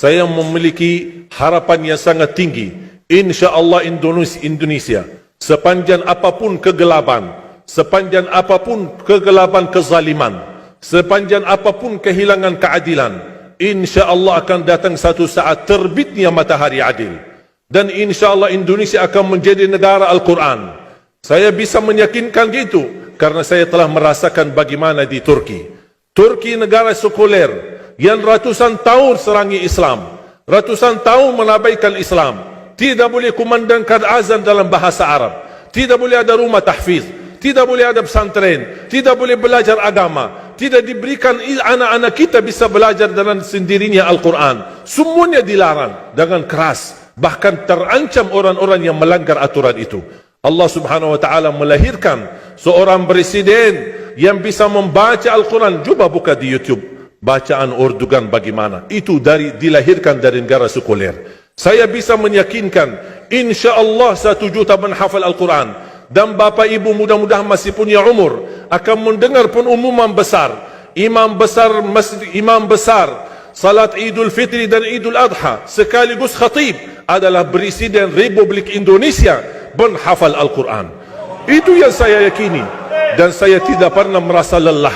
saya memiliki harapan yang sangat tinggi. InsyaAllah Indonesia, sepanjang apapun kegelapan, kezaliman, sepanjang apapun kehilangan keadilan, InsyaAllah akan datang satu saat terbitnya matahari adil. Dan InsyaAllah Indonesia akan menjadi negara Al-Quran. Saya bisa meyakinkan gitu karena saya telah merasakan bagaimana di Turki. Turki negara sekuler yang ratusan tahun serangi Islam, ratusan tahun melabaikan Islam, tidak boleh kumandangkan azan dalam bahasa Arab, tidak boleh ada rumah tahfiz, tidak boleh ada pesantren, tidak boleh belajar agama, tidak diberikan anak-anak kita bisa belajar dengan sendirinya Al-Quran. Semuanya dilarang dengan keras, bahkan terancam orang-orang yang melanggar aturan itu. Allah Subhanahu wa taala melahirkan seorang presiden yang bisa membaca Al-Quran. Cuba buka di YouTube bacaan Erdogan bagaimana. Itu dilahirkan dari negara sekuler. Saya bisa meyakinkan InsyaAllah 1 juta menghafal Al-Quran. Dan bapa ibu mudah-mudahan masih punya umur akan mendengar pengumuman besar. Imam besar salat Idul Fitri dan Idul Adha sekaligus khatib adalah Presiden Republik Indonesia menghafal Al-Quran. Itu yang saya yakini. Dan saya tidak pernah merasa lelah.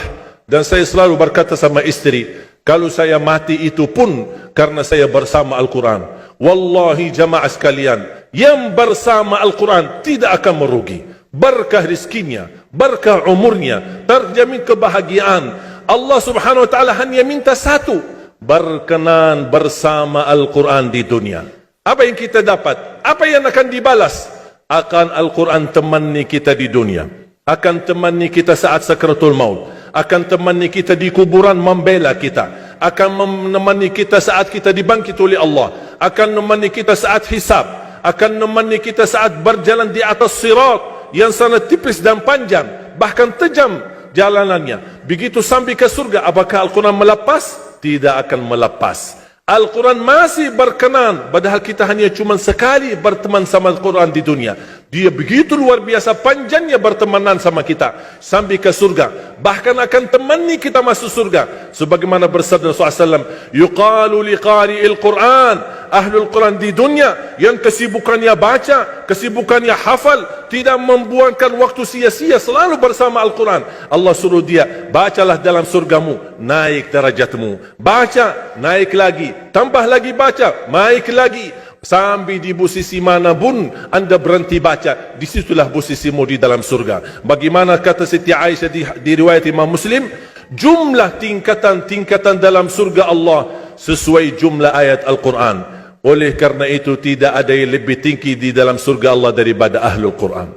Dan saya selalu berkata sama istri, kalau saya mati itu pun karena saya bersama Al-Quran. Wallahi jamaah sekalian, yang bersama Al-Quran tidak akan merugi. Berkah rizkinya, berkah umurnya, terjamin kebahagiaan. Allah Subhanahu wa taala hanya minta satu, berkenan bersama Al-Quran di dunia. Apa yang kita dapat? Apa yang akan dibalas? Akan Al-Quran temani kita di dunia, akan temani kita saat sakratul maut, akan temani kita di kuburan membela kita, akan menemani kita saat kita dibangkit oleh Allah, akan menemani kita saat hisab, akan menemani kita saat berjalan di atas sirat yang sangat tipis dan panjang, bahkan tajam jalanannya. Begitu sampai ke surga, apakah Al-Quran melepas? Tidak akan melepas. Al-Quran masih berkenan, padahal kita hanya cuma sekali berteman sama Al-Quran di dunia. Dia begitu luar biasa panjangnya bertemanan sama kita sampai ke surga. Bahkan akan temani kita masuk surga. Sebagaimana bersabda Rasulullah SAW, yuqalu liqari'il Quran, ahlul Quran di dunia yang kesibukannya baca, kesibukannya hafal, tidak membuangkan waktu sia-sia, selalu bersama Al-Quran. Allah suruh dia, bacalah dalam surgamu, naik derajatmu. Baca, naik lagi, tambah lagi baca, naik lagi. Sampai di posisi mana pun anda berhenti baca, disitulah posisimu di dalam surga. Bagaimana kata Siti Aisyah di riwayat Imam Muslim, jumlah tingkatan-tingkatan dalam surga Allah sesuai jumlah ayat Al-Quran. Oleh karena itu tidak ada yang lebih tinggi di dalam surga Allah daripada Ahlul Quran.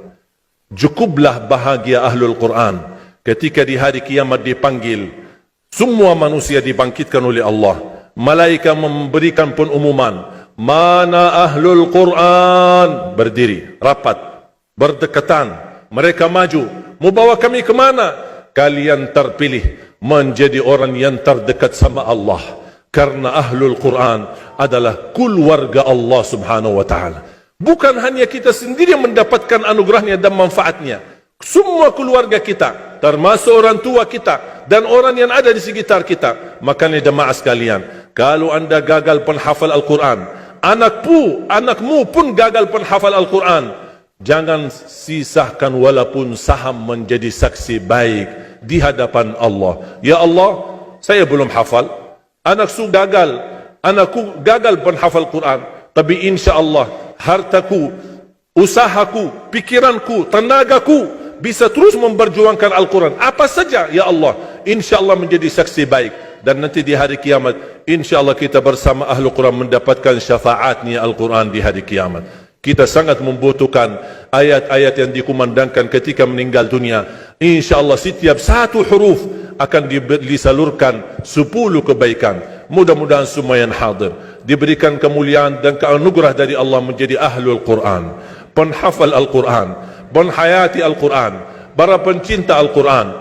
Cukuplah bahagia Ahlul Quran ketika di hari kiamat dipanggil. Semua manusia dibangkitkan oleh Allah. Malaikat memberikan pengumuman, mana Ahlul Quran? Berdiri, rapat, berdekatan. Mereka maju, mau bawa kami ke mana? Kalian terpilih menjadi orang yang terdekat sama Allah. Karena Ahlul Quran adalah keluarga Allah Subhanahu wa ta'ala. Bukan hanya kita sendiri yang mendapatkan anugerahnya dan manfaatnya. Semua keluarga kita, termasuk orang tua kita dan orang yang ada di sekitar kita. Makanya jemaah sekalian, kalau anda gagal penghafal Al-Quran, anakmu pun gagal penghafal Al-Quran, jangan sisahkan walaupun saham menjadi saksi baik di hadapan Allah. Ya Allah, saya belum hafal, anakku gagal penghafal Quran, tapi insya-Allah hartaku, usahaku, pikiranku, tenagaku bisa terus memperjuangkan Al-Quran. Apa saja, ya Allah, insya-Allah menjadi saksi baik. Dan nanti di hari kiamat, insya-Allah kita bersama Ahlul Quran mendapatkan syafaatnya Al-Quran di hari kiamat. Kita sangat membutuhkan ayat-ayat yang dikumandangkan ketika meninggal dunia. InsyaAllah setiap satu huruf akan disalurkan 10 kebaikan. Mudah-mudahan semua yang hadir diberikan kemuliaan dan keanugerah dari Allah menjadi Ahlul Quran, penghafal Al-Quran, penghayati Al-Quran, para pencinta Al-Quran,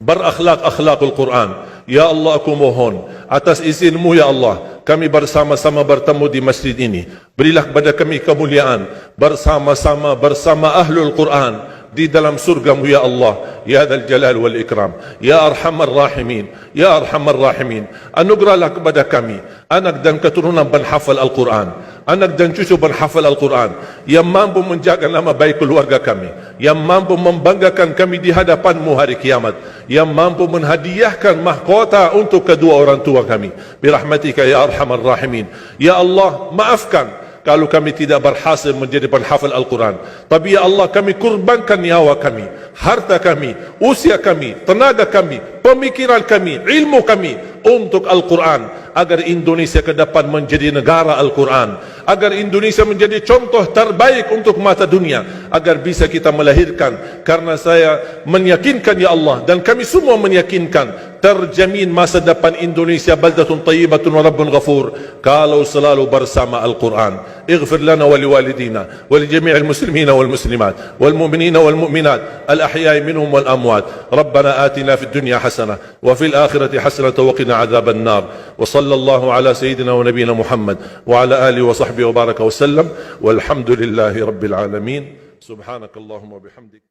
berakhlak-akhlakul Quran. Ya Allah, aku mohon atas izinmu ya Allah, kami bersama-sama bertemu di masjid ini. Berilah kepada kami kemuliaan bersama-sama bersama Ahlul Quran di dalam surgamu ya Allah, ya Dzal Jalal wal Ikram, ya Arhamar Rahimin, ya Arhamar Rahimin. Anugerahlah kepada kami anak dan keturunan penghafal Al-Quran, anak dan cucu penghafal Al-Quran yang mampu menjaga nama baik keluarga kami, yang mampu membanggakan kami di hadapanmu hari kiamat, yang mampu menghadiahkan mahkota untuk kedua orang tua kami. Birahmatika ya Arhamar Rahimin. Ya Allah, maafkan kalau kami tidak berhasil menjadi penghafal Al-Quran. Tapi ya Allah, kami kurbankan nyawa kami, harta kami, usia kami, tenaga kami, pemikiran kami, ilmu kami untuk Al-Quran, agar Indonesia ke depan menjadi negara Al-Quran, agar Indonesia menjadi contoh terbaik untuk mata dunia, agar bisa kita melahirkan. Karena saya meyakinkan ya Allah, dan kami semua meyakinkan, terjamin masa depan Indonesia baldatun tayyibatun wa rabbun ghafur kalau selalu bersama Al-Quran. اغفر لنا ولوالدينا ولجميع المسلمين والمسلمات والمؤمنين والمؤمنات الأحياء منهم والأموات. ربنا آتنا في الدنيا حسنة وفي الآخرة حسنة وقنا عذاب النار. وصلى الله على سيدنا ونبينا محمد وعلى آله وصحبه وبارك وسلم والحمد لله رب العالمين. سبحانك اللهم وبحمدك.